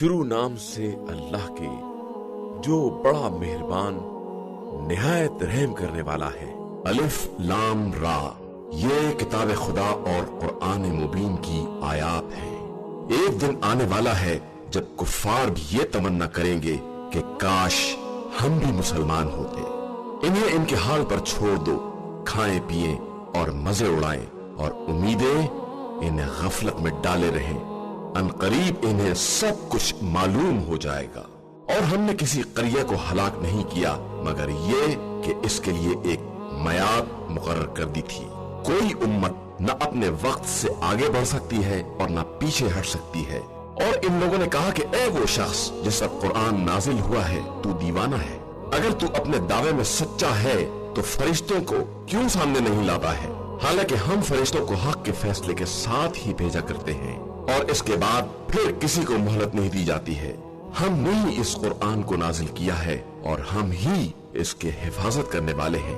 شروع نام سے اللہ کے جو بڑا مہربان نہایت رحم کرنے والا ہے۔ الف لام را، یہ کتاب خدا اور قرآن مبین کی آیات ہیں۔ ایک دن آنے والا ہے جب کفار بھی یہ تمنا کریں گے کہ کاش ہم بھی مسلمان ہوتے۔ انہیں ان کے حال پر چھوڑ دو، کھائیں پیئیں اور مزے اڑائیں اور امیدیں انہیں غفلت میں ڈالے رہیں۔ ان قریب انہیں سب کچھ معلوم ہو جائے گا۔ اور ہم نے کسی قریہ کو ہلاک نہیں کیا مگر یہ کہ اس کے لیے ایک میعاد مقرر کر دی تھی۔ کوئی امت نہ اپنے وقت سے آگے بڑھ سکتی ہے اور نہ پیچھے ہٹ سکتی ہے۔ اور ان لوگوں نے کہا کہ اے وہ شخص جس پر قرآن نازل ہوا ہے، تو دیوانہ ہے۔ اگر تو اپنے دعوے میں سچا ہے تو فرشتوں کو کیوں سامنے نہیں لاتا ہے؟ حالانکہ ہم فرشتوں کو حق کے فیصلے کے ساتھ ہی بھیجا کرتے ہیں، اور اس کے بعد پھر کسی کو مہلت نہیں دی جاتی ہے۔ ہم نے ہی اس قرآن کو نازل کیا ہے اور ہم ہی اس کے حفاظت کرنے والے ہیں۔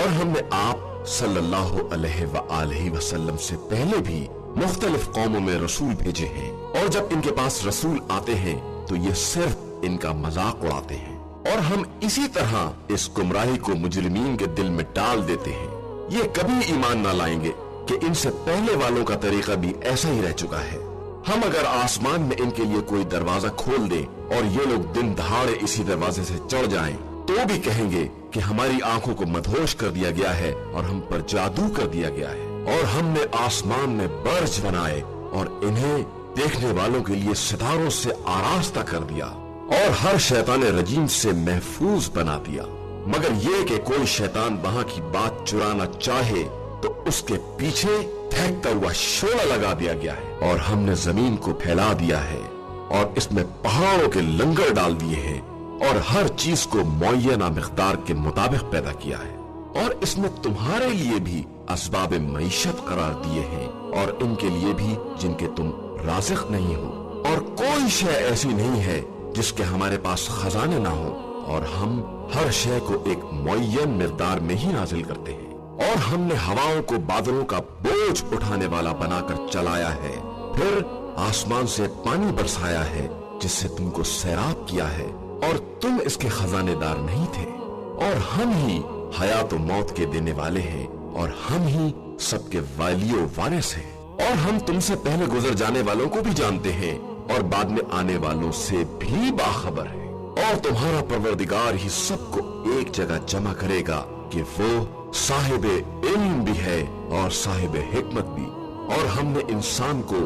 اور ہم نے آپ صلی اللہ علیہ وآلہ وسلم سے پہلے بھی مختلف قوموں میں رسول بھیجے ہیں، اور جب ان کے پاس رسول آتے ہیں تو یہ صرف ان کا مذاق اڑاتے ہیں، اور ہم اسی طرح اس گمراہی کو مجرمین کے دل میں ڈال دیتے ہیں۔ یہ کبھی ایمان نہ لائیں گے کہ ان سے پہلے والوں کا طریقہ بھی ایسا ہی رہ چکا ہے۔ ہم اگر آسمان میں ان کے لیے کوئی دروازہ کھول دیں اور یہ لوگ دن دہاڑے اسی دروازے سے چڑھ جائیں تو بھی کہیں گے کہ ہماری آنکھوں کو مدہوش کر دیا گیا ہے اور ہم پر جادو کر دیا گیا ہے۔ اور ہم نے آسمان میں برج بنائے اور انہیں دیکھنے والوں کے لیے ستاروں سے آراستہ کر دیا، اور ہر شیطان رجیم سے محفوظ بنا دیا، مگر یہ کہ کوئی شیطان وہاں کی بات چرانا چاہے تو اس کے پیچھے پھینکتا ہوا شعلہ لگا دیا گیا ہے۔ اور ہم نے زمین کو پھیلا دیا ہے اور اس میں پہاڑوں کے لنگر ڈال دیے ہیں، اور ہر چیز کو معینہ مقدار کے مطابق پیدا کیا ہے، اور اس میں تمہارے لیے بھی اسباب معیشت قرار دیے ہیں، اور ان کے لیے بھی جن کے تم رازق نہیں ہو۔ اور کوئی شے ایسی نہیں ہے جس کے ہمارے پاس خزانے نہ ہو، اور ہم ہر شے کو ایک معین مقدار میں ہی نازل کرتے ہیں۔ اور ہم نے ہواؤں کو بادلوں کا بوجھ اٹھانے والا بنا کر چلایا ہے، پھر آسمان سے پانی برسایا ہے جس سے تم کو سیراب کیا ہے، اور تم اس کے خزانے دار نہیں تھے۔ اور ہم ہی حیات و موت کے دینے والے ہیں، اور ہم ہی سب کے والی و وارث ہیں۔ اور ہم تم سے پہلے گزر جانے والوں کو بھی جانتے ہیں اور بعد میں آنے والوں سے بھی باخبر ہیں۔ اور تمہارا پروردگار ہی سب کو ایک جگہ جمع کرے گا کہ وہ صاحب علم بھی ہے اور صاحب حکمت بھی۔ اور ہم نے انسان کو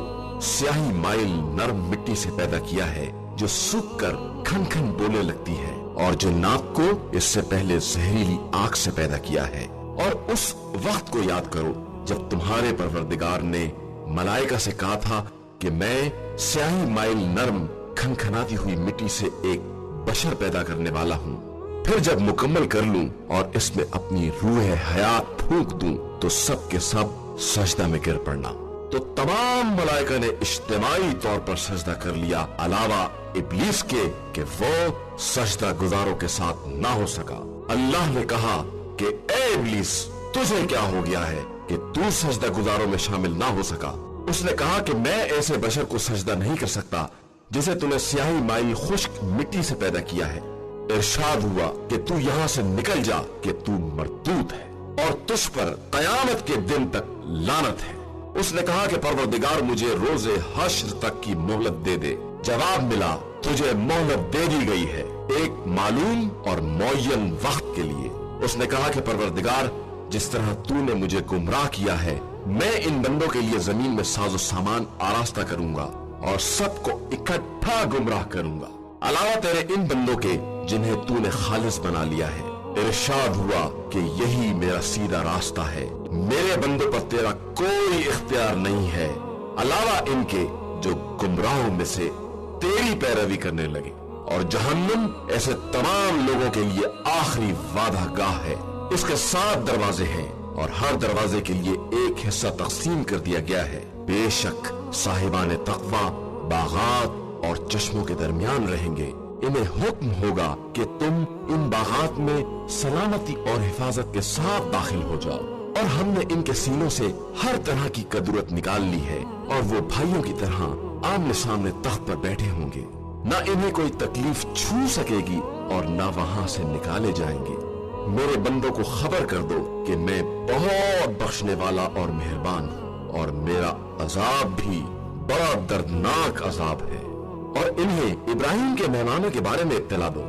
سیاہی مائل نرم مٹی سے پیدا کیا ہے جو سوکھ کر کھن کھن بولنے لگتی ہے، اور جنات کو اس سے پہلے زہریلی آنکھ سے پیدا کیا ہے۔ اور اس وقت کو یاد کرو جب تمہارے پروردگار نے ملائکہ سے کہا تھا کہ میں سیاہی مائل نرم کھن کھناتی ہوئی مٹی سے ایک بشر پیدا کرنے والا ہوں، پھر جب مکمل کر لوں اور اس میں اپنی روح حیات پھونک دوں تو سب کے سب سجدہ میں گر پڑنا۔ تو تمام ملائکہ نے اجتماعی طور پر سجدہ کر لیا علاوہ ابلیس کے کہ وہ سجدہ گزاروں کے ساتھ نہ ہو سکا۔ اللہ نے کہا کہ اے ابلیس، تجھے کیا ہو گیا ہے کہ تو سجدہ گزاروں میں شامل نہ ہو سکا؟ اس نے کہا کہ میں ایسے بشر کو سجدہ نہیں کر سکتا جسے تم نے سیاہی مائل خشک مٹی سے پیدا کیا ہے۔ ارشاد ہوا کہ تو یہاں سے نکل جا کہ تو مردود ہے، اور تجھ پر قیامت کے دن تک لعنت ہے۔ اس نے کہا کہ پروردگار مجھے روز حشر تک کی مہلت دے دے۔ جواب ملا تجھے مہلت دے دی گئی ہے ایک معلوم اور معین وقت کے لیے۔ اس نے کہا کہ پروردگار، جس طرح تو نے مجھے گمراہ کیا ہے، میں ان بندوں کے لیے زمین میں ساز و سامان آراستہ کروں گا اور سب کو اکٹھا گمراہ کروں گا، علاوہ تیرے ان بندوں کے جنہیں تو نے خالص بنا لیا ہے۔ ارشاد ہوا کہ یہی میرا سیدھا راستہ ہے، میرے بندوں پر تیرا کوئی اختیار نہیں ہے، علاوہ ان کے جو گمراہوں میں سے تیری پیروی کرنے لگے۔ اور جہنم ایسے تمام لوگوں کے لیے آخری وعدہ گاہ ہے۔ اس کے 7 دروازے ہیں اور ہر دروازے کے لیے ایک حصہ تقسیم کر دیا گیا ہے۔ بے شک صاحبان تقوی باغات اور چشموں کے درمیان رہیں گے، انہیں حکم ہوگا کہ تم ان باغات میں سلامتی اور حفاظت کے ساتھ داخل ہو جاؤ۔ اور ہم نے ان کے سینوں سے ہر طرح کی قدرت نکال لی ہے، اور وہ بھائیوں کی طرح آمنے سامنے تخت پر بیٹھے ہوں گے۔ ना इन्हें कोई तकलीफ छू सकेगी और ना वहां से निकाले जाएंगे। मेरे बंदों को खबर कर दो कि मैं बहुत बख्शने वाला और मेहरबान हूँ और मेरा अजाब भी बड़ा दर्दनाक अजाब है। और इन्हें इब्राहिम के मेहमानों के बारे में इत्तला दो।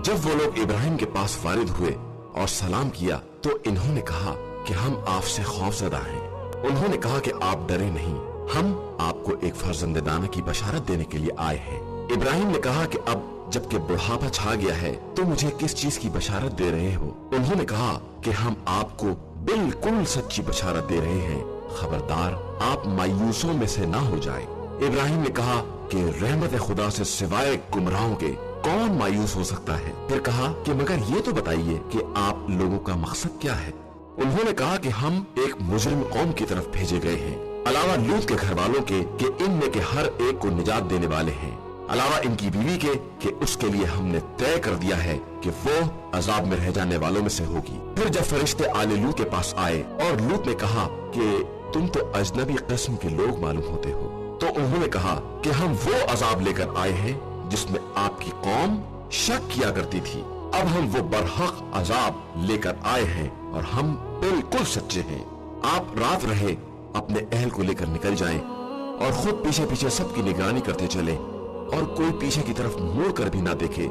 जब वो लोग इब्राहिम के पास वारिद हुए और सलाम किया तो इन्होंने कहा कि हम आपसे खौफजदा हैं। उन्होंने कहा कि आप डरे नहीं, हम आपको एक फर्जंददाना की बशारत देने के लिए आए हैं। इब्राहिम ने कहा कि अब जबकि बुढ़ापा छा गया है तो मुझे किस चीज की बशारत दे रहे हो? उन्होंने कहा कि हम आपको बिल्कुल सच्ची बशारत दे रहे हैं, खबरदार आप मायूसों में से ना हो जाए। इब्राहिम ने कहा कि रहमत खुदा से सिवाय गुमराहों के कौन मायूस हो सकता है? फिर कहा कि मगर ये तो बताइए कि आप लोगों का मकसद क्या है? उन्होंने कहा कि हम एक मुजरिम कौम की तरफ भेजे गए हैं, अलावा लूत के घर वालों के कि इनमें के हर एक को निजात देने वाले हैं, अलावा इनकी बीवी के कि उसके लिए हमने तय कर दिया है कि वो अजाब में रह जाने वालों में से होगी। फिर जब फरिश्ते आले लूत के पास आए और लूत ने कहा कि तुम तो अजनबी किस्म के लोग मालूम होते हो, तो उन्होंने कहा कि हम वो अजाब लेकर आए हैं जिसमें आपकी कौम शक किया करती थी। अब हम वो बरहक अजाब लेकर आए हैं और हम बिल्कुल सच्चे हैं। आप रात रहे अपने अहल को लेकर निकल जाएं और खुद पीछे पीछे सबकी निगरानी करते चले और कोई पीछे की तरफ मुड़ कर भी ना देखे,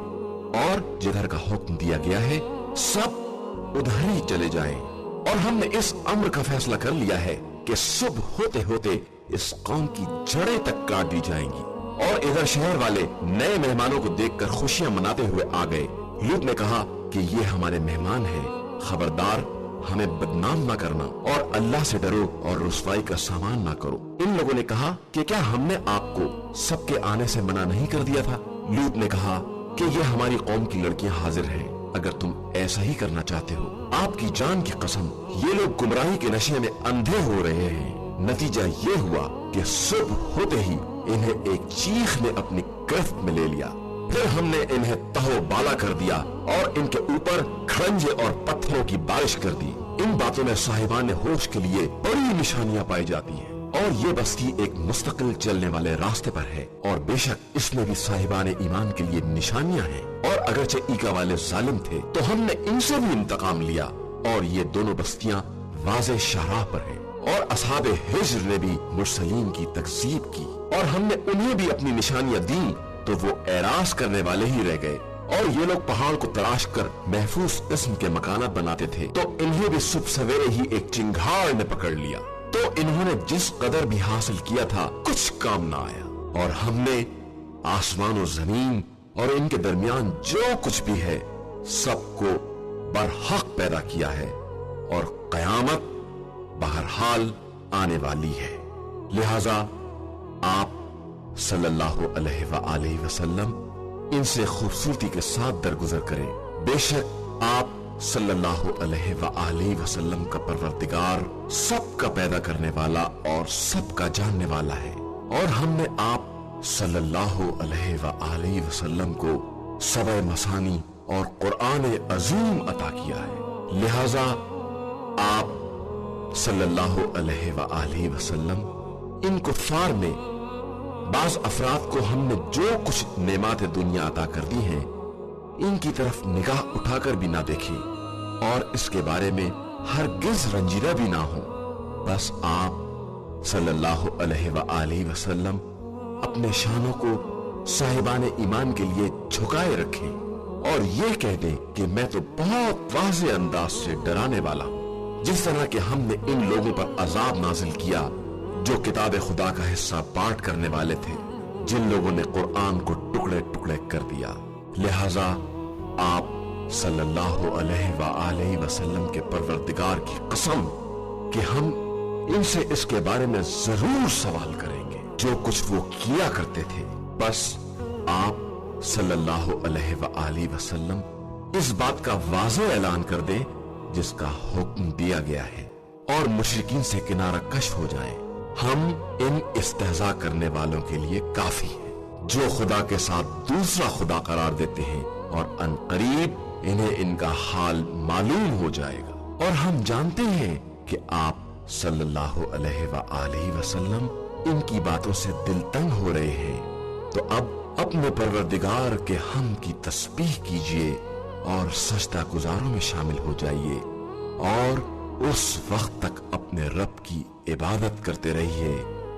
और जिधर का हुक्म दिया गया है सब उधर ही चले जाएं। और हमने इस अम्र का फैसला कर लिया है कि सुबह होते होते इस कौम की जड़ें तक काट दी जाएंगी। और इधर शहर वाले नए मेहमानों को देखकर खुशियां मनाते हुए आ गए। लूत ने कहा कि ये हमारे मेहमान हैं, खबरदार हमें बदनाम ना करना और अल्लाह से डरो और रुसवाई का सामान ना करो। इन लोगों ने कहा कि क्या हमने आपको सबके आने से मना नहीं कर दिया था? लूत ने कहा कि ये हमारी कौम की लड़कियां हाजिर हैं, अगर तुम ऐसा ही करना चाहते हो। आपकी जान की कसम ये लोग गुमराही के नशे में अंधे हो रहे हैं। नतीजा ये हुआ कि सुबह होते ही इन्हें एक चीख ने अपनी गिरफ्त में ले लिया। फिर हमने इन्हें तहो बाला कर दिया और इनके ऊपर खंजे और पत्थरों की बारिश कर दी। इन बातों में साहिबान होश के लिए बड़ी निशानियां पाई जाती हैं और ये बस्ती एक मुस्तकिल चलने वाले रास्ते पर है और बेशक इसमें भी साहिबान ईमान के लिए निशानियां हैं। और अगरचे ईका वाले जालिम थे तो हमने इनसे भी इंतकाम लिया और ये दोनों बस्तियां वाज़े शाहराह पर हैं। और असहाबे हिज्र ने भी मुरसलीन की तकज़ीब की और हमने उन्हें भी अपनी निशानियां दी तो वो एरास करने वाले ही रह गए। और ये लोग पहाड़ को तराश कर महफूज किस्म के मकानात बनाते थे तो इन्हें भी सुबह सवेरे ही एक चिंगार ने पकड़ लिया। तो इन्होंने जिस कदर भी हासिल किया था कुछ काम ना आया। और हमने आसमान और जमीन और इनके दरमियान जो कुछ भी है सबको बरहक पैदा किया है और कयामत बहरहाल आने वाली है। लिहाजा आप सल्लल्लाहु अलैहि वसल्लम इनसे खूबसूरती के साथ दरगुजर करें। बेशक आप सल्लल्लाहु अलैहि वसल्लम का परवरदिगार सबका पैदा करने वाला और सबका जानने वाला है। और हमने आप सल्लल्लाहु अलैहि वसल्लम को सबे मसानी और कुरान अजीम अता किया है। लिहाजा आप सल्लल्लाहु अलैहि वसल्लम इन कुफ्फार में बाज अफराद को हमने जो कुछ नेमात दुनिया अता कर दी हैं इनकी तरफ निगाह उठाकर भी ना देखें और इसके बारे में हरगिज रंजीदा भी ना हो। बस आप सल्लल्लाहु अलैहि वसल्लम अपने शानों को साहिबान ईमान के लिए झुकाए रखें और ये कह दें कि मैं तो बहुत वाज़े अंदाज से डराने वाला हूँ। जिस तरह के हमने इन लोगों पर अजाब नाजिल किया जो किताब खुदा का हिस्सा बांट करने वाले थे, जिन लोगों ने कुरान को टुकड़े टुकड़े कर दिया। लिहाजा आप सल्लल्लाहु अलैहि वसल्लम के परवरदिगार की कसम कि हम इनसे इसके बारे में जरूर सवाल करेंगे जो कुछ वो किया करते थे। बस आप सल्लल्लाहु अलैहि वसल्लम इस बात का वाज़े ऐलान कर दें जिसका हुक्म दिया गया है और मुशरिकीन से किनारा कश हो जाएं। हम इन इस्तेहजा करने वालों के लिए काफी है जो खुदा के साथ दूसरा खुदा करार देते हैं और अनकरीब इन्हें इनका हाल मालूम हो जाएगा। और हम जानते हैं कि आप सल्लल्लाहु अलैहि वसल्लम इनकी बातों से दिल तंग हो रहे हैं, तो अब अपने परवरदिगार के हम की तस्बीह कीजिए और सजदा गुजारों में शामिल हो जाइए और उस वक्त तक अपने रब की इबादत करते रहिए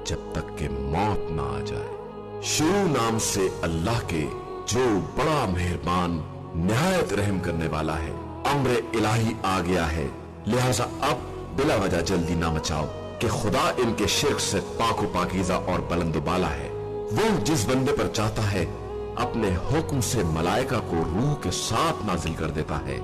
जब तक कि मौत ना आ जाए। शुरू नाम से अल्लाह के जो बड़ा मेहरबान निहायत रहम करने वाला है। अम्र इलाही आ गया है, लिहाजा अब बिला वजह जल्दी ना मचाओ कि खुदा इनके शिर्क से पाको पाकीज़ा और बुलंद बाला है। वो जिस बंदे पर चाहता है अपने हुक्म से मलाइका को रूह के साथ नाजिल कर देता है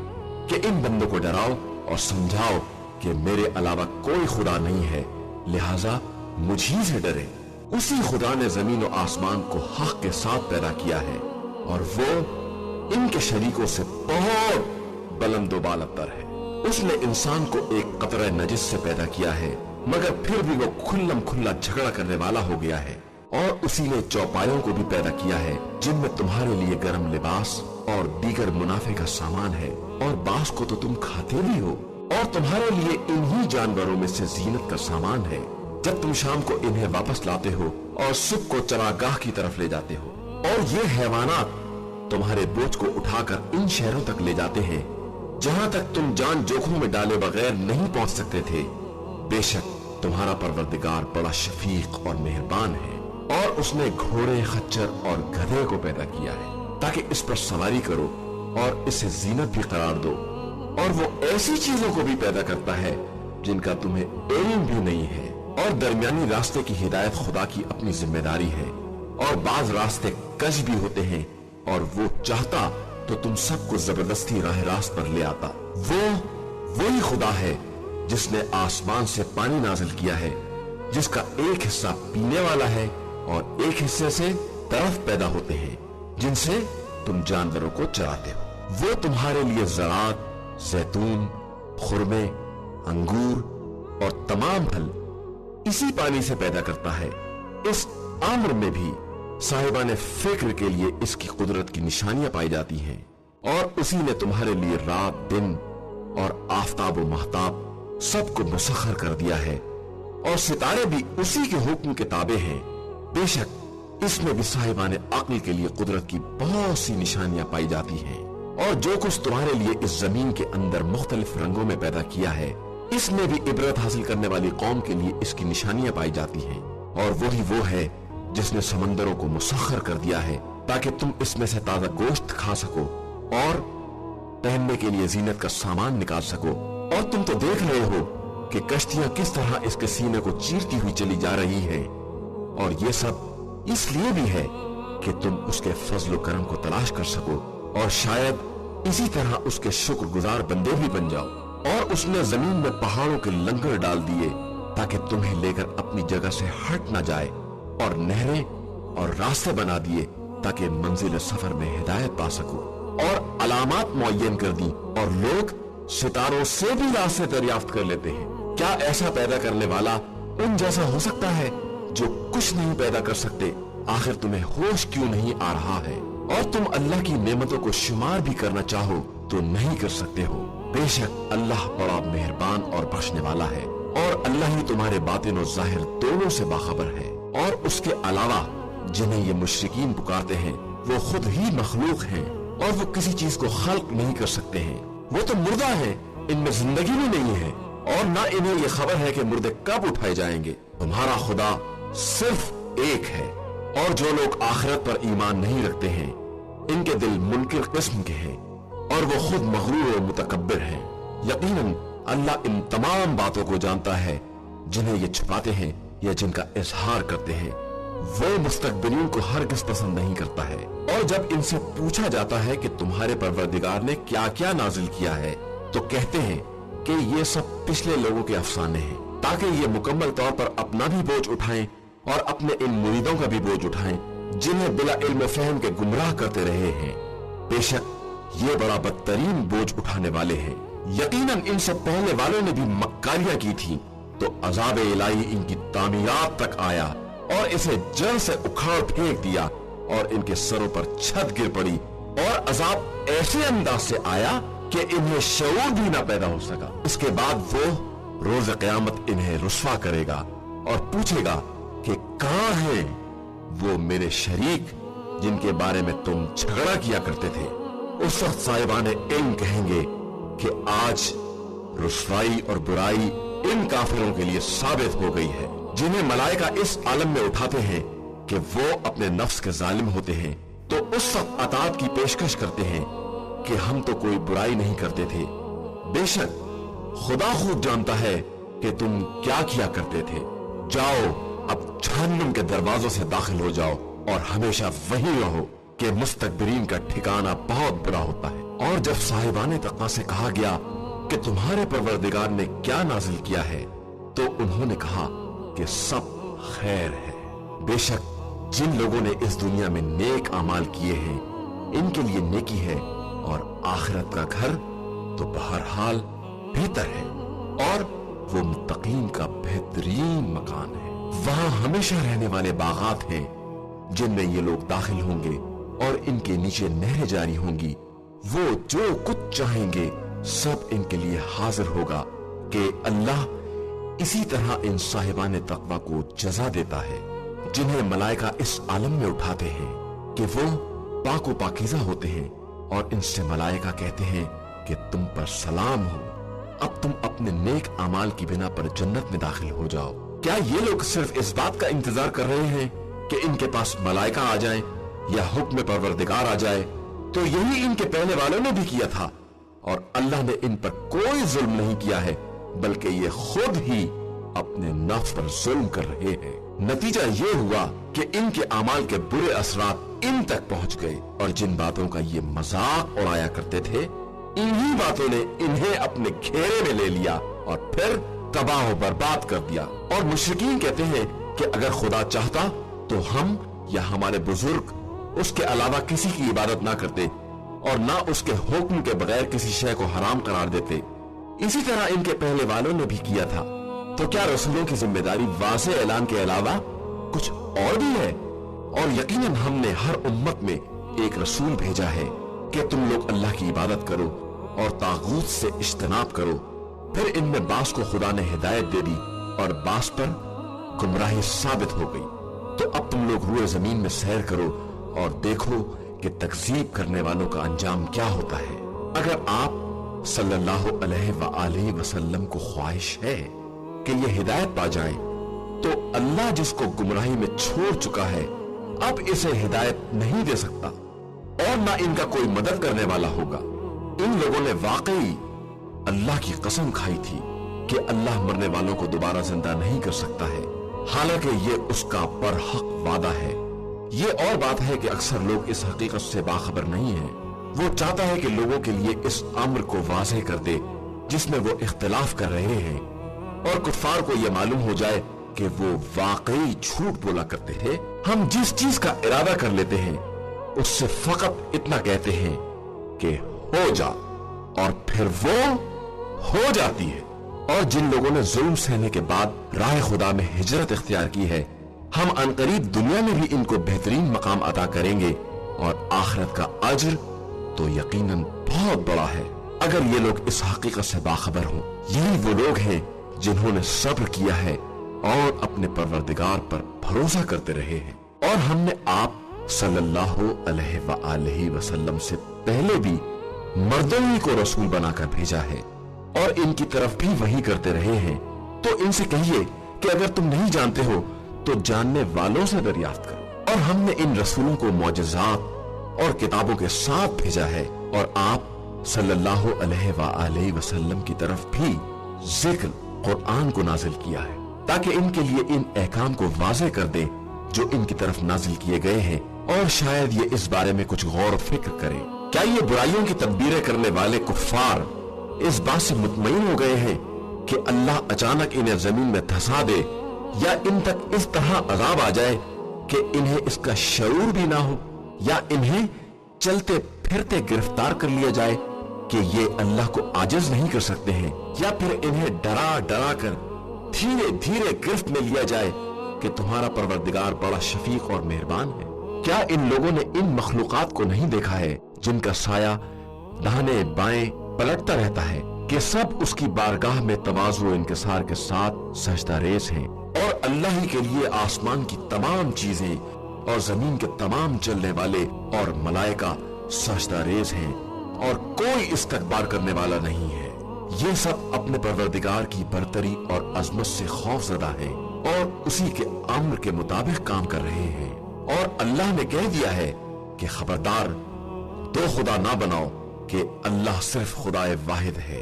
कि इन बंदों को डराओ और समझाओ कि मेरे अलावा कोई खुदा नहीं है, लिहाजा मुझी से डरे। उसी खुदा ने जमीन और आसमान को हक के साथ पैदा किया है और वो इनके शरीकों से बहुत बुलंद बालतर है। उसने इंसान को एक कतरा नजिस से पैदा किया है, मगर फिर भी वो खुल्लम खुल्ला झगड़ा करने वाला हो गया है। और उसी ने चौपायों को भी पैदा किया है जिनमें तुम्हारे लिए गर्म लिबास और दीगर मुनाफे का सामान है, और बांस को तो तुम खाते भी हो, और तुम्हारे लिए इन्हीं जानवरों में से जीनत का सामान है जब तुम शाम को इन्हें वापस लाते हो और सुबह को चरागाह की तरफ ले जाते हो। और ये हैवानात तुम्हारे बोझ को उठाकर इन शहरों तक ले जाते हैं जहाँ तक तुम जान जोखों में डाले बगैर नहीं पहुँच सकते थे। बेशक तुम्हारा परवरदिगार बड़ा शफीक और मेहरबान है, और उसने घोड़े, खच्चर और गधे को पैदा किया है ताकि इस पर सवारी करो और इसे जीनत भी करार दो। और वो ऐसी चीजों को भी पैदा करता है जिनका तुम्हें इल्म भी नहीं है, और दरमियानी रास्ते की हिदायत खुदा की अपनी जिम्मेदारी है। और बाज रास्ते कश भी होते हैं, और वो चाहता तो तुम सबको जबरदस्ती राह रास्त पर ले आता। वही खुदा है जिसने आसमान से पानी नाजिल किया है, जिसका एक हिस्सा पीने वाला है और एक हिस्से से तरफ पैदा होते हैं जिनसे तुम जानवरों को चराते हो। वो तुम्हारे लिए ज़रात, जैतून, खुरमे, अंगूर और तमाम फल इसी पानी से पैदा करता है। इस अम्र में भी साहिबाने फिक्र के लिए इसकी कुदरत की निशानियां पाई जाती हैं। और उसी ने तुम्हारे लिए रात, दिन और आफताब व महताब सबको मुसख्खर कर दिया है, और सितारे भी उसी के हुक्म के ताबे हैं। बेशक इसमें भी साहिबाने अक्ल के लिए कुदरत की बहुत सी निशानियां पाई जाती हैं। और जो कुछ तुम्हारे लिए इस जमीन के अंदर मुख्तलिफ रंगों में पैदा किया है, इसमें भी इबरत हासिल करने वाली कौम के लिए इसकी निशानियां पाई जाती हैं। और वही वो है जिसने समंदरों को मुसख्खर कर दिया है ताकि तुम इसमें से ताजा गोश्त खा सको और पहनने के लिए जीनत का सामान निकाल सको। और तुम तो देख रहे हो कि कश्तियां किस तरह इसके सीने को चीरती हुई चली जा रही हैं। और ये सब इसलिए भी है कि तुम उसके फजल करम को तलाश कर सको, और शायद इसी तरह उसके शुक्रगुजार बंदे भी बन जाओ। और उसने जमीन में पहाड़ों के लंगर डाल दिए ताकि तुम्हें लेकर अपनी जगह से हट ना जाए, और नहरें और रास्ते बना दिए ताकि मंजिल सफर में हिदायत पा सको, और अलामात मुअय्यन कर दी, और लोग सितारों से भी रास्ते दरियाफ्त कर लेते हैं। क्या ऐसा पैदा करने वाला उन जैसा हो सकता है जो कुछ नहीं पैदा कर सकते? आखिर तुम्हें होश क्यों नहीं आ रहा है? और तुम अल्लाह की नेमतों को शुमार भी करना चाहो तो नहीं कर सकते हो। बेशक अल्लाह बड़ा मेहरबान और बख्शने वाला है, और अल्लाह ही तुम्हारे बातिन और जाहिर दोनों से बाखबर है। और उसके अलावा जिन्हें ये मुशरिकीन पुकारते हैं वो खुद ही मखलूक हैं, और वो किसी चीज को खल्क नहीं कर सकते हैं। वो तो मुर्दा हैं, इनमें जिंदगी भी नहीं है, और ना इन्हें ये खबर है कि मुर्दे कब उठाए जाएंगे। तुम्हारा खुदा सिर्फ एक है, और जो लोग आखिरत पर ईमान नहीं रखते हैं इनके दिल मुनकिर किस्म के हैं, और वो खुद मगरूर और मुतकब्बिर हैं। यकीनन अल्लाह इन तमाम बातों को जानता है जिन्हें ये छुपाते हैं या जिनका इजहार करते हैं। वो मुस्तकबिरीन को हरगिज़ पसंद नहीं करता है। और जब इनसे पूछा जाता है कि तुम्हारे परवरदिगार ने क्या क्या नाजिल किया है, तो कहते हैं कि ये सब पिछले लोगों के अफसाने हैं, ताकि ये मुकम्मल तौर पर अपना भी बोझ उठाएं और अपने इन मुरीदों का भी बोझ उठाएं जिन्हें बिला इल्म फहम के गुमराह करते रहे हैं। बेशक ये बड़ा बदतरीन बोझ उठाने वाले हैं। यकीनन इनसे पहले वालों ने भी मक्कारियां की थी, तो अजाब इलाही इनकी तामीरात तक आया और इसे जड़ से उखाड़ फेंक दिया, और इनके सरों पर छत गिर पड़ी, और अजाब ऐसे अंदाज से आया कि इन्हें शऊर भी ना पैदा हो सका। इसके बाद वो रोज क़यामत इन्हें रुस्वा करेगा और पूछेगा कि कहाँ हैं वो मेरे शरीक जिन के बारे में तुम झगड़ा किया करते थे। उस वक्त साहिबान इल्म कहेंगे कि आज रुसवाई और बुराई इन काफिरों के लिए साबित हो गई है, जिन्हें मलाइका इस आलम में उठाते हैं कि वो अपने नफ्स के जालिम होते हैं, तो उस वक्त अताअत की पेशकश करते हैं कि हम तो कोई बुराई नहीं करते थे, बेशक खुदा खूब जानता है कि तुम क्या किया करते थे। जाओ अब जहन्नुम के दरवाजों से दाखिल हो जाओ और हमेशा वहीं रहो कि मुस्तकबिरीन का ठिकाना बहुत बुरा होता है। और जब साहिबाने तक़वा से कहा गया कि तुम्हारे परवरदिगार ने क्या नाजिल किया है, तो उन्होंने कहा कि सब खैर है। बेशक जिन लोगों ने इस दुनिया में नेक अमाल किए हैं, इनके लिए नेकी है और आखिरत का घर तो बहरहाल बेहतर है, और वो मुत्तकीन का बेहतरीन मकान है। वहां हमेशा रहने वाले बागात हैं जिनमें ये लोग दाखिल होंगे और इनके नीचे नहरें जारी होंगी। वो जो कुछ चाहेंगे सब इनके लिए हाजिर होगा कि अल्लाह इसी तरह इन साहिबान तक़वा को जज़ा देता है, जिन्हें मलाइका इस आलम में उठाते हैं कि वो पाको पाकीज़ा होते हैं, और इनसे मलाइका कहते हैं कि तुम पर सलाम हो, अब तुम अपने नेक अमाल की बिना पर जन्नत में दाखिल हो जाओ। क्या ये लोग सिर्फ इस बात का इंतजार कर रहे हैं कि इनके पास मलाइका आ जाए या हुक्म परवरदिगार आ जाए? तो यही इनके पहले वालों ने भी किया था, और अल्लाह ने इन पर कोई जुल्म नहीं किया है, बल्कि ये खुद ही अपने नफ्स पर जुल्म कर रहे हैं। नतीजा ये हुआ कि इनके अमाल के बुरे असरात इन तक पहुंच गए, और जिन बातों का ये मजाक उड़ाया करते थे, इन्हीं बातों ने इन्हें अपने घेरे में ले लिया और फिर तबाह बर्बाद कर दिया। और मुशरिकीन कहते हैं कि अगर खुदा चाहता तो हम या हमारे बुजुर्ग उसके अलावा किसी की इबादत ना करते और ना उसके हुक्म के बगैर किसी शय को हराम करार देते। इसी तरह इनके पहले वालों ने भी किया था। तो क्या रसूलों की जिम्मेदारी वाज़े ऐलान के अलावा कुछ और भी है? और यकीनन हमने हर उम्मत में एक रसूल भेजा है कि तुम लोग अल्लाह की इबादत करो और तागूत से इज्तनाब करो। फिर इनमें बास को खुदा ने हिदायत दे दी और बास पर गुमराही साबित हो गई। तो अब तुम लोग रूए जमीन में सैर करो और देखो कि तकजीब करने वालों का अंजाम क्या होता है। अगर आप सल्लल्लाहु अलैहि वसल्लम को ख्वाहिश है कि ये हिदायत पा जाएं, तो अल्लाह जिसको गुमराही में छोड़ चुका है अब इसे हिदायत नहीं दे सकता, और ना इनका कोई मदद करने वाला होगा। इन लोगों ने वाकई अल्लाह की कसम खाई थी कि अल्लाह मरने वालों को दोबारा जिंदा नहीं कर सकता है, हालांकि ये उसका बरहक वादा है। ये और बात है कि अक्सर लोग इस हकीकत से बाखबर नहीं हैं। वो चाहता है कि लोगों के लिए इस अम्र को वाज़ेह कर दे जिसमें वो इख्तिलाफ कर रहे हैं, और कुफ्फार को यह मालूम हो जाए कि वो वाकई झूठ बोला करते थे। हम जिस चीज का इरादा कर लेते हैं उससे फकत इतना कहते हैं कि हो जा, और फिर वो हो जाती है। और जिन लोगों ने जुल्म सहने के बाद राह खुदा में हिजरत इख्तियार की है, हम अनकरीब दुनिया में भी इनको बेहतरीन मकाम अता करेंगे, और आखिरत का अज्र तो यकीनन बहुत बड़ा है। अगर ये लोग इस हकीकत से बाखबर हों, यही वो लोग हैं जिन्होंने सब्र किया है और अपने परवरदिगार पर भरोसा करते रहे हैं। और हमने आप सल्लल्लाहु अलैहि वसल्लम से पहले भी मर्दों ही को रसूल बनाकर भेजा है, और इनकी तरफ भी वही करते रहे हैं। तो इनसे कहिए कि अगर तुम नहीं जानते हो तो जानने वालों से दरियाफ्त करो। और हमने इन रसूलों को मौजज़ात और किताबों के साथ भेजा है, और आप सल्लल्लाहु अलैहि वसल्लम की तरफ भी जिक्र कुरान को नाजिल किया है, ताकि इनके लिए इन अहकाम को वाज़ेह कर दे जो इनकी तरफ नाजिल किए गए हैं, और शायद ये इस बारे में कुछ गौर फिक्र करें। क्या ये बुराइयों की तदबीरें करने वाले कुफ्फार इस बात से मुतमईन हो गए हैं कि अल्लाह अचानक इन्हें जमीन में धंसा दे, या इन तक इस तरह अजाब आ जाए कि इन्हें इसका शऊर भी ना हो, या इन्हें चलते फिरते गिरफ्तार कर लिया जाए कि ये अल्लाह को आजिज नहीं कर सकते हैं, या फिर इन्हें डरा डरा कर धीरे धीरे गिरफ्त में लिया जाए कि तुम्हारा परवरदिगार बड़ा शफीक और मेहरबान है। क्या इन लोगों ने इन मखलूकात को नहीं देखा है जिनका साया दाहिने बाएं पलटता रहता है, कि सब उसकी बारगाह में तवाज़ु इंकिसार के साथ सजदा रेज़ हैं, और अल्लाह ही के लिए आसमान की तमाम चीजें और जमीन के तमाम चलने वाले और मलाइका सजदा रेज हैं और कोई इस्तकबार करने वाला नहीं है। ये सब अपने परवरदिगार की बरतरी और अजमत से खौफजदा हैं और उसी के अम्र के मुताबिक काम कर रहे हैं। और अल्लाह ने कह दिया है कि खबरदार दो खुदा ना बनाओ कि अल्लाह सिर्फ खुदाए वाहिद है,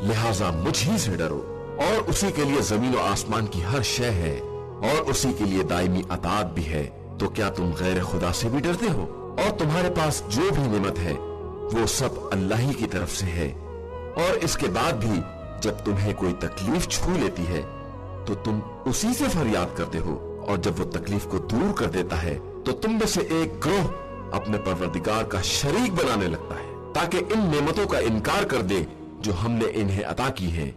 लिहाजा मुझ ही से डरो। और उसी के लिए जमीन और आसमान की हर शय है और उसी के लिए दायमी अताअत भी है। तो क्या तुम गैर खुदा से भी डरते हो? और तुम्हारे पास जो भी नेमत है वो सब अल्लाह ही की तरफ से है। और इसके बाद भी जब तुम्हें कोई तकलीफ छू लेती है तो तुम उसी से फरियाद करते हो, और जब वो तकलीफ को दूर कर देता है तो तुम में से एक ग्रोह अपने परवरदिगार का शरीक बनाने लगता है ताकि इन नेमतों का इनकार कर दे जो हमने इन्हें अता की है।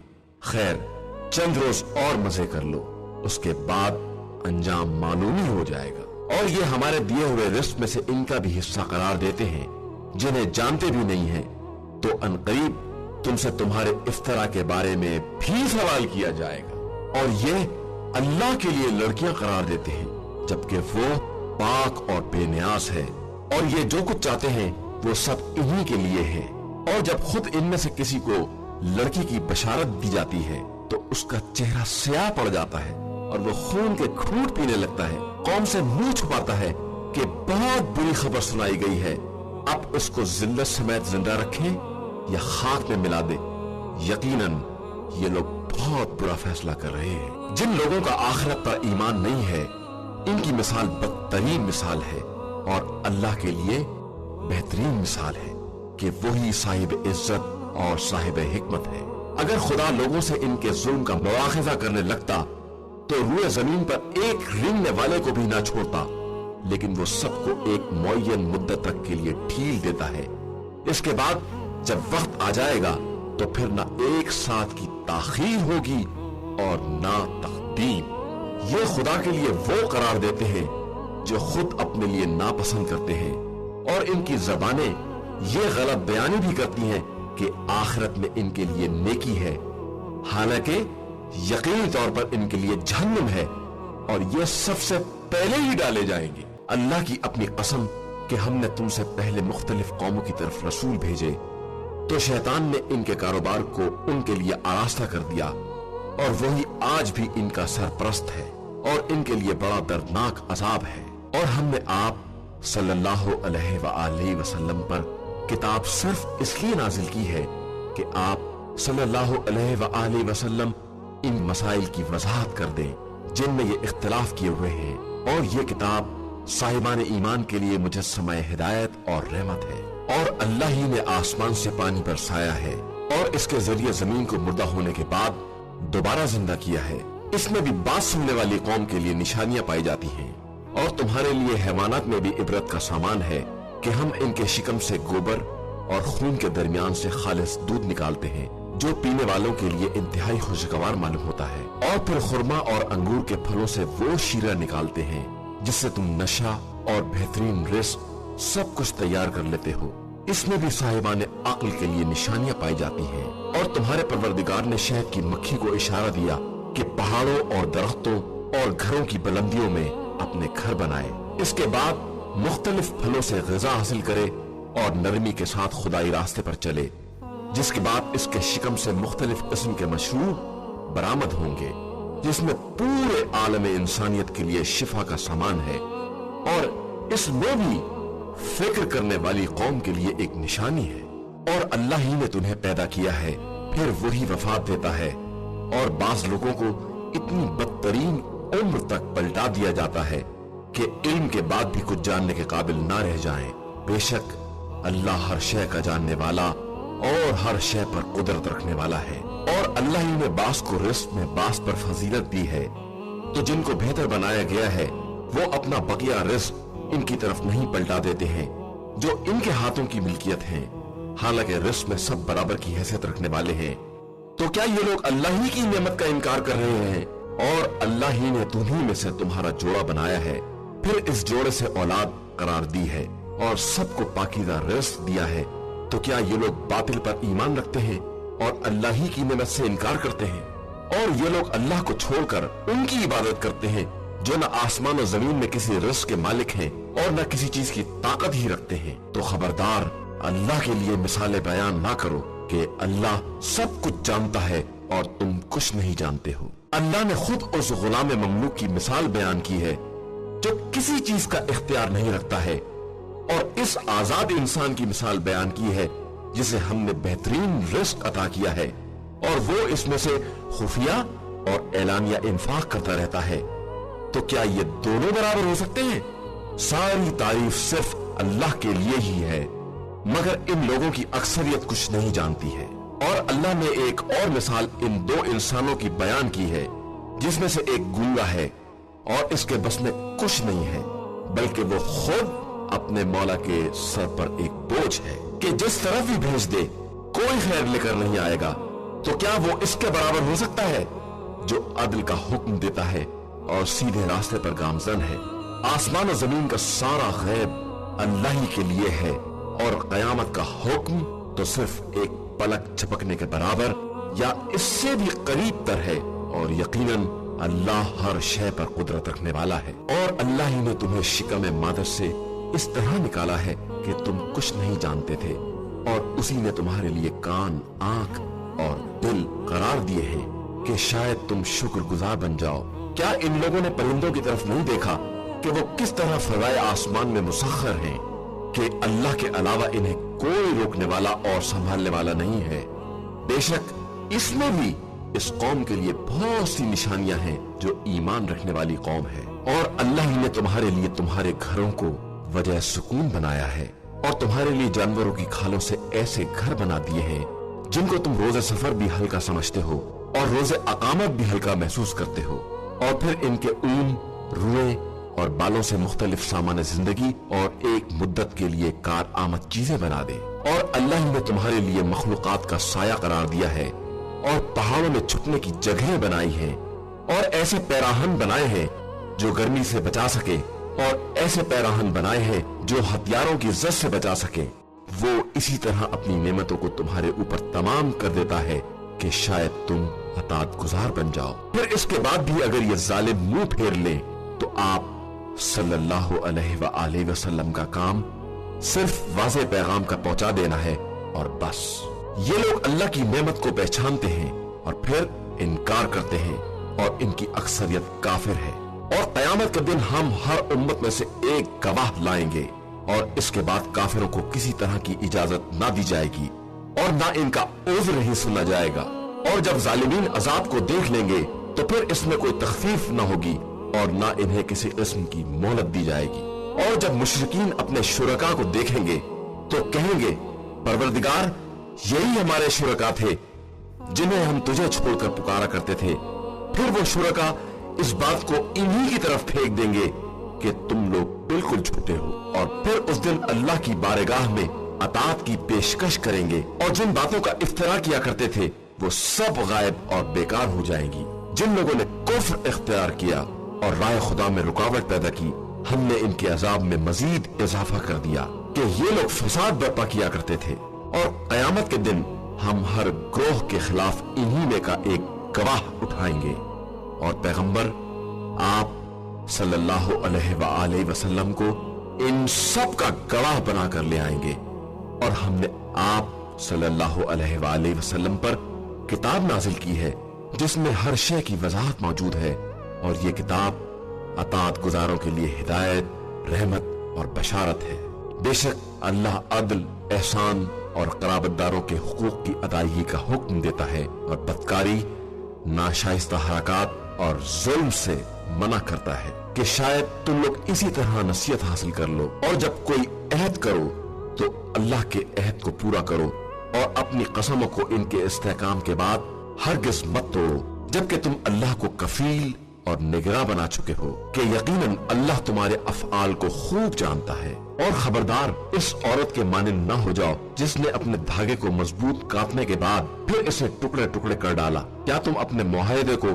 खैर, चंद रोज और मजे कर लो, उसके बाद अंजाम मालूम ही हो जाएगा। और ये हमारे दिए हुए रिस्क में से इनका भी हिस्सा करार देते हैं जिन्हें जानते भी नहीं है। तो अनकरीब तुमसे तुम्हारे इफ्तरा के बारे में भी सवाल किया जाएगा। और ये अल्लाह के लिए लड़कियां करार देते हैं जबकि वो पाक और बेनियाज है, और ये जो कुछ चाहते हैं वो सब इन्हीं के लिए है। और जब खुद इनमें से किसी को लड़की की बशारत दी जाती है तो उसका चेहरा स्याह पड़ जाता है और वो खून के घूंट पीने लगता है। कौम से मुंह छुपाता है कि बहुत बुरी खबर सुनाई गई है, अब उसको जिल्लत समेत जिंदा रखें या खाक में मिला दे। यकीनन ये लोग बहुत बुरा फैसला कर रहे हैं। जिन लोगों का आखिरत पर ईमान नहीं है, इनकी मिसाल बदतरीन मिसाल है, और अल्लाह के लिए बेहतरीन मिसाल है कि वही साहिब इज्जत और साहिब हिकमत है। अगर खुदा लोगों से इनके जुल्म का मुआखजा करने लगता तो रूए जमीन पर एक रेंगने वाले को भी ना छोड़ता, लेकिन वो सबको एक मुअय्यन मुद्दत तक के लिए ढील देता है। इसके बाद जब वक्त आ जाएगा तो फिर ना एक साथ की ताखीर होगी और ना तकदीम। ये खुदा के लिए वो करार देते हैं जो खुद अपने लिए नापसंद करते हैं, और इनकी जबानें ये गलत बयानी भी करती हैं कि आखिरत में इनके लिए नेकी है, हालांकि यकीनी तौर पर इनके लिए जहन्नुम है और ये सबसे पहले ही डाले जाएंगे। अल्लाह की अपनी कसम कि हमने तुमसे पहले मुख्तलिफ कौमों की तरफ रसूल भेजे, तो शैतान ने इनके कारोबार को उनके लिए आरास्ता कर दिया, और वही आज भी इनका सरपरस्त है और इनके लिए बड़ा दर्दनाक अजाब है। और हमने आप सल्लल्लाहु अलैहि वसल्लम पर किताब सिर्फ इसलिए नाजिल की है कि आप सल्लल्लाहु अलैहि वसल्लम इन मसाइल की वजाहत कर दें जिनमें ये इख्तिलाफ किए हुए हैं। और ये किताब साहिबान ईमान के लिए मुजस्समा हिदायत और रहमत है। और अल्लाह ही ने आसमान से पानी बरसाया है और इसके जरिए जमीन को मुर्दा होने के बाद दोबारा जिंदा किया है। इसमें भी बात सुनने वाली कौम के लिए निशानियां पाई जाती हैं। और तुम्हारे लिए हैवानात में भी इबरत का सामान है कि हम इनके शिकम से गोबर और खून के दरमियान से खालिस दूध निकालते हैं जो पीने वालों के लिए इंतहाई खुशगवार मालूम होता है। और फिर खुरमा और अंगूर के फलों से वो शीरा निकालते हैं जिससे तुम नशा और बेहतरीन रिज़्क़ सब कुछ तैयार कर लेते हो। इसमें भी साहिबान अक्ल के लिए निशानियां पाई जाती हैं। और तुम्हारे परवरदिगार ने शहद की मक्खी को इशारा दिया कि पहाड़ों और दरख्तों और घरों की बुलंदियों में अपने घर बनाए। इसके बाद मुख्तलिफ फलों से ग़िज़ा हासिल करे और नरमी के साथ खुदाई रास्ते पर चले, जिसके बाद इसके शिकम से मुख्तलिफ किस्म के मशरूब बरामद होंगे जिसमें पूरे आलम इंसानियत के लिए शिफा का सामान है। और इसमें भी फिक्र करने वाली कौम के लिए एक निशानी है। और अल्लाह ही ने तुम्हें पैदा किया है, फिर वही वफात देता है। और बाज लोगों को इतनी बदतरीन उम्र तक पलटा दिया जाता है कि इल्म के बाद भी कुछ जानने के काबिल ना रह जाएं। बेशक अल्लाह हर शय का जानने वाला और हर शय पर कुदरत रखने वाला है। और अल्लाह ही ने बास को रिस्क में बास पर फजीलत दी है, तो जिनको बेहतर बनाया गया है वो अपना बकिया रिस्क इनकी तरफ नहीं पलटा देते हैं जो इनके हाथों की मिल्कियत है, हालांकि रिस्क में सब बराबर की हैसियत रखने वाले हैं। तो क्या ये लोग अल्लाह ही की नेमत का इनकार कर रहे हैं? और अल्लाह ही ने तुम्हीं में से तुम्हारा जोड़ा बनाया है, फिर इस जोड़े से औलाद करार दी है और सबको पाकीज़ा रिज़्क़ दिया है। तो क्या ये लोग बातिल पर ईमान रखते हैं और अल्लाह ही की नेमत से इनकार करते हैं? और ये लोग अल्लाह को छोड़कर उनकी इबादत करते हैं جو نہ آسمان و زمین میں کسی رزق کے مالک ہیں اور نہ کسی چیز کی طاقت ہی رکھتے ہیں، تو خبردار اللہ کے لیے مثالیں بیان نہ کرو کہ اللہ سب کچھ جانتا ہے اور تم کچھ نہیں جانتے ہو۔ اللہ نے خود اس غلام مملوک کی مثال بیان کی ہے جو کسی چیز کا اختیار نہیں رکھتا ہے، اور اس آزاد انسان کی مثال بیان کی ہے جسے ہم نے بہترین رزق عطا کیا ہے اور وہ اس میں سے خفیہ اور اعلانیہ انفاق کرتا رہتا ہے۔ تو کیا یہ دونوں برابر ہو سکتے ہیں؟ ساری تعریف صرف اللہ کے لیے ہی ہے، مگر ان لوگوں کی اکثریت کچھ نہیں جانتی ہے۔ اور اللہ نے ایک اور مثال ان دو انسانوں کی بیان کی ہے جس میں سے ایک گونگا ہے اور اس کے بس میں کچھ نہیں ہے، بلکہ وہ خود اپنے مولا کے سر پر ایک بوجھ ہے کہ جس طرف بھی بھیج دے کوئی خیر لے کر نہیں آئے گا۔ تو کیا وہ اس کے برابر ہو سکتا ہے جو عدل کا حکم دیتا ہے اور سیدھے راستے پر گامزن ہے؟ آسمان و زمین کا سارا غیب اللہ ہی کے لیے ہے، اور قیامت کا حکم تو صرف ایک پلک جھپکنے کے برابر یا اس سے بھی قریب تر ہے، اور یقیناً اللہ ہر شے پر قدرت رکھنے والا ہے۔ اور اللہ ہی نے تمہیں شکم مادر سے اس طرح نکالا ہے کہ تم کچھ نہیں جانتے تھے، اور اسی نے تمہارے لیے کان، آنکھ اور دل قرار دیے ہیں کہ شاید تم شکر گزار بن جاؤ۔ کیا ان لوگوں نے پرندوں کی طرف نہیں دیکھا کہ وہ کس طرح فضائے آسمان میں مسخر ہیں، کہ اللہ کے علاوہ انہیں کوئی روکنے والا اور سنبھالنے والا نہیں ہے؟ بے شک اس میں بھی اس قوم کے لیے بہت سی نشانیاں ہیں جو ایمان رکھنے والی قوم ہے۔ اور اللہ ہی نے تمہارے لیے تمہارے گھروں کو وجہ سکون بنایا ہے، اور تمہارے لیے جانوروں کی کھالوں سے ایسے گھر بنا دیے ہیں جن کو تم روز سفر بھی ہلکا سمجھتے ہو اور روز اقامت بھی ہلکا محسوس کرتے ہو، اور پھر ان کے اون، روئے اور بالوں سے مختلف سامان زندگی اور ایک مدت کے لیے کار آمد چیزیں بنا دے۔ اور اللہ ہی نے تمہارے لیے مخلوقات کا سایہ قرار دیا ہے، اور پہاڑوں میں چھپنے کی جگہیں بنائی ہیں، اور ایسے پیراہن بنائے ہیں جو گرمی سے بچا سکے، اور ایسے پیراہن بنائے ہیں جو ہتھیاروں کی زد سے بچا سکے۔ وہ اسی طرح اپنی نعمتوں کو تمہارے اوپر تمام کر دیتا ہے کہ شاید تم اطاعت گزار بن جاؤ۔ پھر اس کے بعد بھی اگر یہ ظالم منہ پھیر لیں تو آپ صلی اللہ علیہ وآلہ وسلم کا کام صرف واضح پیغام کا پہنچا دینا ہے، اور بس۔ یہ لوگ اللہ کی نعمت کو پہچانتے ہیں اور پھر انکار کرتے ہیں، اور ان کی اکثریت کافر ہے۔ اور قیامت کے دن ہم ہر امت میں سے ایک گواہ لائیں گے، اور اس کے بعد کافروں کو کسی طرح کی اجازت نہ دی جائے گی اور نہ ان کا عذر ہی سنا جائے گا۔ اور جب ظالمین عذاب کو دیکھ لیں گے تو پھر اس میں کوئی تخفیف نہ ہوگی اور نہ انہیں کسی قسم کی مہلت دی جائے گی۔ اور جب مشرکین اپنے شرکاء کو دیکھیں گے تو کہیں گے، پروردگار یہی ہمارے شرکاء تھے جنہیں ہم تجھے چھوڑ کر پکارا کرتے تھے۔ پھر وہ شرکاء اس بات کو انہی کی طرف پھینک دیں گے کہ تم لوگ بالکل جھوٹے ہو، اور پھر اس دن اللہ کی بارگاہ میں اطاعت کی پیشکش کریں گے، اور جن باتوں کا افتراء کیا کرتے تھے وہ سب غائب اور بیکار ہو جائیں گی۔ جن لوگوں نے کفر اختیار کیا اور راہ خدا میں رکاوٹ پیدا کی، ہم نے ان کے عذاب میں مزید اضافہ کر دیا کہ یہ لوگ فساد برپا کیا کرتے تھے۔ اور قیامت کے دن ہم ہر گروہ کے خلاف انہی میں کا ایک گواہ اٹھائیں گے، اور پیغمبر آپ صلی اللہ علیہ وآلہ وسلم کو ان سب کا گواہ بنا کر لے آئیں گے۔ اور ہم نے آپ صلی اللہ علیہ وآلہ وسلم پر کتاب نازل کی ہے جس میں ہر شے کی وضاحت موجود ہے، اور یہ کتاب اطاعت گزاروں کے لیے ہدایت، رحمت اور بشارت ہے۔ بے شک اللہ عدل، احسان اور قرابت داروں کے حقوق کی ادائیگی کا حکم دیتا ہے، اور بدکاری، ناشائستہ حرکات اور ظلم سے منع کرتا ہے کہ شاید تم لوگ اسی طرح نصیحت حاصل کر لو۔ اور جب کوئی عہد کرو تو اللہ کے عہد کو پورا کرو، اور اپنی قسموں کو ان کے استحکام کے بعد ہرگز مت توڑو، جبکہ تم اللہ کو کفیل اور نگراں بنا چکے ہو کہ یقیناً اللہ تمہارے افعال کو خوب جانتا ہے۔ اور خبردار اس عورت کے مانند نہ ہو جاؤ جس نے اپنے دھاگے کو مضبوط کاٹنے کے بعد پھر اسے ٹکڑے ٹکڑے کر ڈالا۔ کیا تم اپنے معاہدے کو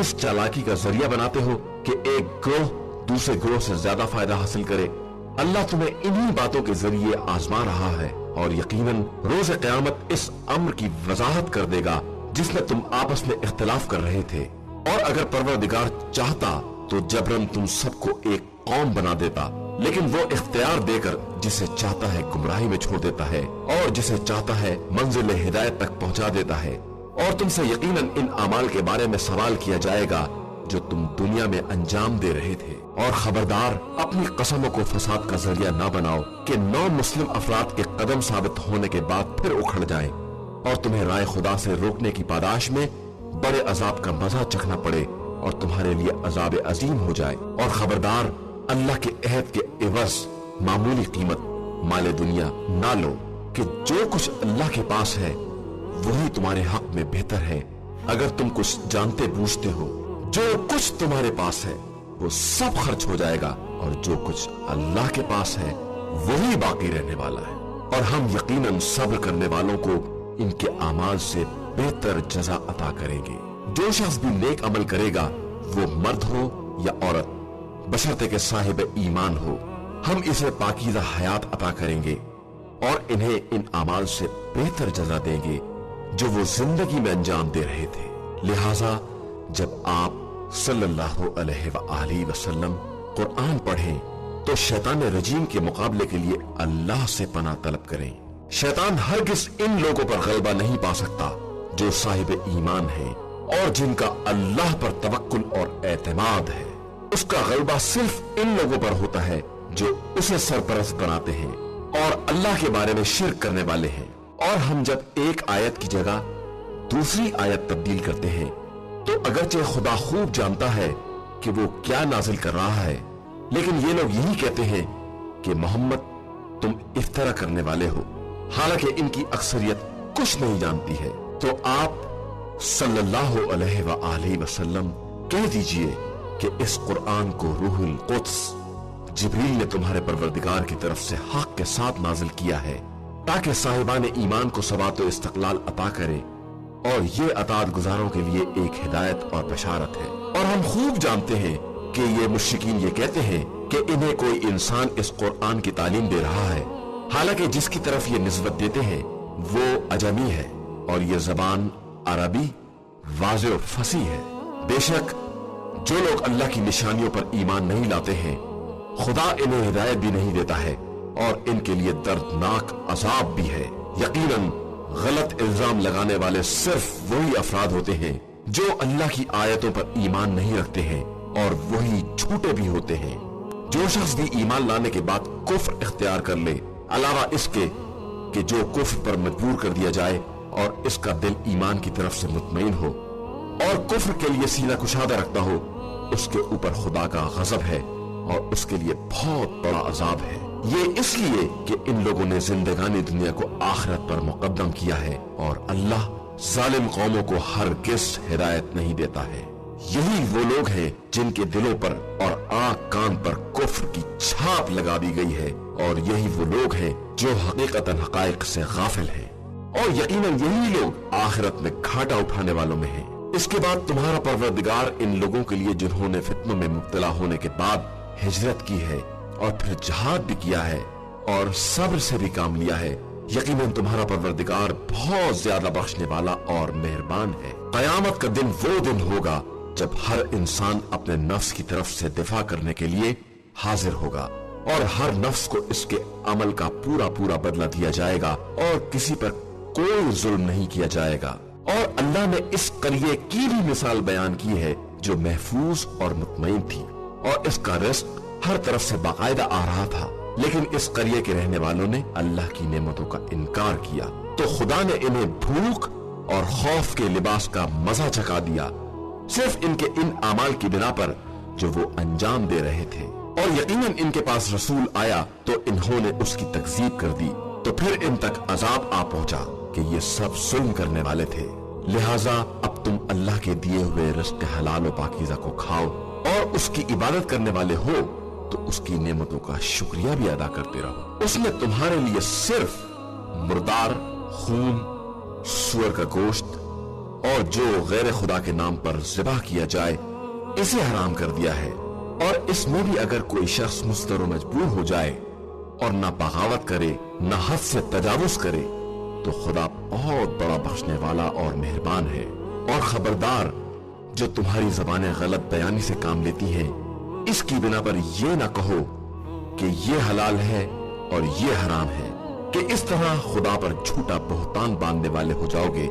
اس چالاکی کا ذریعہ بناتے ہو کہ ایک گروہ دوسرے گروہ سے زیادہ فائدہ حاصل کرے؟ اللہ تمہیں انہی باتوں کے ذریعے آزما رہا ہے، اور یقیناً روز قیامت اس امر کی وضاحت کر دے گا جس میں تم آپس میں اختلاف کر رہے تھے۔ اور اگر پروردگار چاہتا तो जबरन तुम सबको एक कौम बना देता, लेकिन वो इख्तियार देकर जिसे चाहता है गुमराही में छोड़ देता है और जिसे चाहता है मंजिल हिदायत तक पहुंचा देता है। और तुमसे यकीनन इन अमाल के बारे में सवाल किया जाएगा जो तुम दुनिया में अंजाम दे रहे थे। और खबरदार, अपनी कसमों को फसाद का जरिया ना बनाओ कि नौ मुस्लिम अफराद के कदम साबित होने के बाद फिर उखड़ जाएं और तुम्हें राय खुदा से रोकने की पादाश में बड़े अजाब का मजा चखना पड़े और तुम्हारे लिए अजाब अजीम हो जाए। और खबरदार, अल्लाह के अहद के एवज मामूली कीमत माले दुनिया ना लो कि जो कुछ अल्लाह के पास है वही तुम्हारे हक में बेहतर है। अगर तुम कुछ जानते बूझते हो, जो कुछ तुम्हारे पास है वो सब खर्च हो जाएगा और जो कुछ अल्लाह के पास है वही बाकी रहने वाला है। और हम यकीनन सब्र करने वालों को इनके अमाल से बेहतर जजा अता करेंगे। जो शख्स भी नेक अमल करेगा, वो मर्द हो या औरत, बशर्ते के साहिब ईमान हो, हम इसे पाकीज़ा हयात अता करेंगे और इन्हें इन अमाल से बेहतर जजा देंगे जो वो जिंदगी में अंजाम दे रहे थे। लिहाजा जब आप सल्लल्लाहु अलैहि वसल्लम कुरान पढ़ें तो शैतान रजीम के मुकाबले के लिए अल्लाह से पनाह तलब करें। शैतान हरगिज़ इन लोगों पर गलबा नहीं पा सकता जो साहिब ईमान हैं और जिनका अल्लाह पर तवक्कुल और एतमाद है। उसका गलबा सिर्फ इन लोगों पर होता है जो उसे सरपरस्त बनाते हैं और अल्लाह के बारे में शिर्क करने वाले हैं। और हम जब एक आयत की जगह दूसरी आयत तब्दील करते हैं तो अगरचे खुदा खूब जानता है कि वो क्या नाजिल कर रहा है, लेकिन ये लोग यही कहते हैं कि मोहम्मद तुम इफ्तरा करने वाले हो, हालांकि इनकी अक्सरियत कुछ नहीं जानती है। तो आप सल्लल्लाहु अलैहि वसल्लम कह दीजिए कि इस कुरान को रूहुल कुद्स जिब्रील ने तुम्हारे परवरदिगार की तरफ से हक के साथ नाजिल किया है ताकि साहिबान ईमान को सबात व इस्तक़लाल अता करे, और ये अताअत गुजारों के लिए एक हिदायत और बशारत है। और हम खूब जानते हैं कि ये मुश्रिकीन ये कहते हैं कि इन्हें कोई इंसान इस कुरान की तालीम दे रहा है, हालांकि जिसकी तरफ ये निस्बत देते हैं वो अजमी है और ये जबान अरबी वाज़ेह और फसी है। बेशक जो लोग अल्लाह की निशानियों पर ईमान नहीं लाते हैं, खुदा इन्हें हिदायत भी नहीं देता है और इनके लिए दर्दनाक अजाब भी है। यकीनन गलत इल्जाम लगाने वाले सिर्फ वही अफराद होते हैं जो अल्लाह की आयतों पर ईमान नहीं रखते हैं और वही झूठे भी होते हैं। जो शख्स भी ईमान लाने के बाद कुफ्र इख्तियार कर ले, अलावा इसके कि जो कुफ्र पर मजबूर कर दिया जाए और इसका दिल ईमान की तरफ से मुतमईन हो और कुफ्र के लिए सीना कुशादा रखता हो, उसके ऊपर खुदा का गजब है और उसके लिए बहुत बड़ा अजाब है। ये इसलिए कि इन लोगों ने जिंदगानी दुनिया को आखिरत पर मुकद्दम किया है और अल्लाह जालिम कौमों को हरगिज़ हिदायत नहीं देता है। यही वो लोग हैं जिनके दिलों पर और आँख कान पर कुफ्र की छाप लगा दी गई है, और यही वो लोग हैं जो हकीकतन हकायक से गाफिल हैं, और यकीनन यही लोग आखिरत में घाटा उठाने वालों में हैं। इसके बाद तुम्हारा परवरदिगार इन लोगों के लिए जिन्होंने फितनों में मुब्तला होने के बाद हिजरत की है और फिर जिहाद भी किया है और सब्र से भी काम लिया है, यकीनन तुम्हारा परवरदिगार बहुत ज्यादा बख्शने वाला और मेहरबान है। कयामत का दिन वो दिन होगा जब हर इंसान अपने नफ्स की तरफ से दिफा करने के लिए हाजिर होगा और हर नफ्स को इसके अमल का पूरा पूरा बदला दिया जाएगा और किसी पर कोई जुल्म नहीं किया जाएगा। और अल्लाह ने इस करिए की भी मिसाल बयान की है जो महफूज और मुतमईन थी और इसका रिस्क हर तरफ से बाकायदा आ रहा था, लेकिन इस करिए के रहने वालों ने अल्लाह की नेमतों का इनकार किया तो खुदा ने इन्हें भूख और खौफ के लिबास का मजा चखा दिया, सिर्फ इनके इन अमाल की बिना पर जो वो अंजाम दे रहे थे। और यकीनन इनके पास रसूल आया तो इन्होंने उसकी तकजीब कर दी, तो फिर इन तक अजाब आ पहुंचा कि ये सब जुल्म करने वाले थे। लिहाजा अब तुम अल्लाह के दिए हुए रिज़्क़ हलाल और पाकीज़ा को खाओ और उसकी इबादत करने वाले हो तो उसकी नेमतों का शुक्रिया भी अदा करते रहो। उसने तुम्हारे लिए सिर्फ मुर्दार, खून, सूअर का गोश्त और जो गैर खुदा के नाम पर ज़िबा किया जाए इसे हराम कर दिया है, और इसमें भी अगर कोई शख्स मुस्तर मजबूर हो जाए और ना बगावत करे ना हद से तजावुज करे तो खुदा बहुत बड़ा बख्शने वाला और मेहरबान है। और खबरदार, जो तुम्हारी ज़बानें गलत बयानी से काम लेती हैं इसकी बिना पर ये ना कहो कि ये हलाल है और ये हराम है, कि इस तरह खुदा पर झूठा बोहतान बांधने वाले हो जाओगे।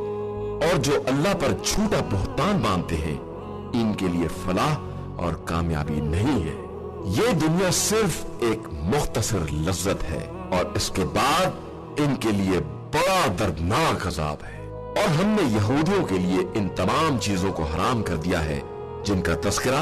और जो अल्लाह पर झूठा बोहतान बांधते हैं, इनके लिए फलाह और कामयाबी नहीं है। ये दुनिया सिर्फ एक मुख्तसर लज्जत है और इसके बाद इनके लिए बड़ा दर्दनाक अजाब है। और हमने यहूदियों के लिए इन तमाम चीजों को हराम कर दिया है जिनका तस्करा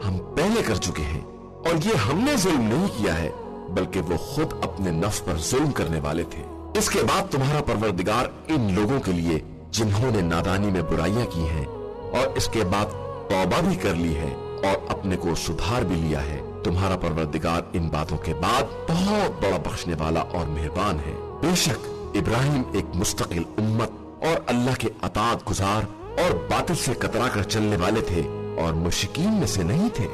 हम पहले कर चुके हैं। और ये हमने जुल्म नहीं किया है, बल्कि वो खुद अपने नफ्स पर जुल्म करने वाले थे। इसके बाद तुम्हारा परवरदिगार इन लोगों के लिए जिन्होंने नादानी में बुराइयां की हैं और इसके बाद तौबा भी कर ली है और अपने को सुधार भी लिया है, तुम्हारा परवरदिगार इन बातों के बाद बहुत बड़ा बख्शने वाला और मेहरबान है। बेशक इब्राहिम एक मुस्तकिल उम्मत और अल्लाह के अताअत गुजार और बातिल से कतरा कर चलने वाले थे और मुश्रिकीन में से नहीं थे।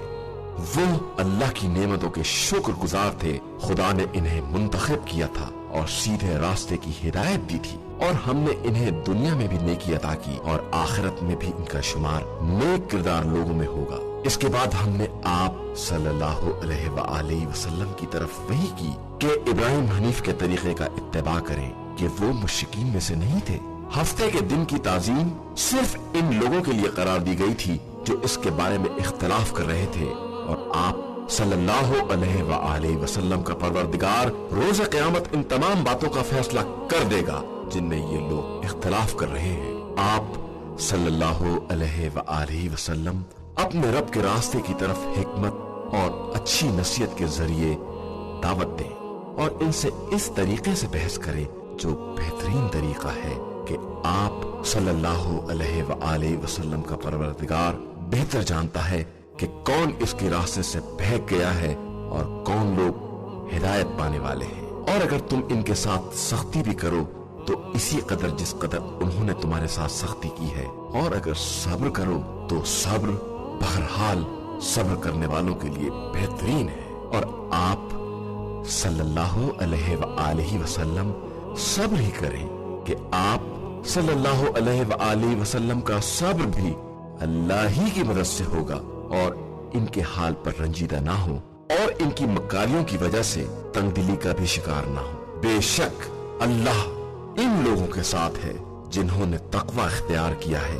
वो अल्लाह की नेमतों के शुक्रगुजार थे। खुदा ने इन्हें मुंतखब किया था और सीधे रास्ते की हिदायत दी थी, और हमने इन्हें दुनिया में भी नेकी अता की और आखिरत में भी इनका शुमार नेक किरदार लोगों में होगा। इसके बाद हमने आप सल्लल्लाहु अलैहि वसल्लम की तरफ वही की कि इब्राहिम हनीफ के तरीके का इत्तेबा करें कि वो मुश्रिकीन में से नहीं थे। हफ्ते के दिन की ताजीम सिर्फ इन लोगों के लिए करार दी गई थी जो इसके बारे में इख्तलाफ कर रहे थे, और आप सल्लल्लाहु अलैहि वसल्लम का परवरदिगार रोज़ क़यामत इन तमाम बातों का फैसला कर देगा जिनमें ये लोग इख्तलाफ कर रहे हैं। आप सल्लल्लाहु अलैहि वसल्लम अपने रब के रास्ते की तरफ हिकमत और अच्छी नसीहत के जरिए दावत दें और इनसे इस तरीके से बहस करें जो बेहतरीन तरीका है कि आप सल्लल्लाहु अलैहि वसल्लम का परवरदिगार बेहतर जानता है कि कौन इसके रास्ते से बहक गया है और कौन लोग हिदायत पाने वाले हैं। और अगर तुम इनके साथ सख्ती भी करो तो इसी कदर जिस कदर उन्होंने तुम्हारे साथ सख्ती की है, और अगर सब्र करो तो सब्र बहरहाल सब्र करने वालों के लिए बेहतरीन है। और आप सल्लल्लाहु अलैहि वसल्लम सब्र ही करें कि आप सल्लल्लाहु अलैहि वसल्लम का सब्र भी अल्लाह ही की मदद से होगा और इनके हाल पर रंजीदा ना हो और इनकी मक्कारियों की वजह से तंगदिली का भी शिकार ना हो। बेशक अल्लाह इन लोगों के साथ है जिन्होंने तकवा इख्तियार किया है।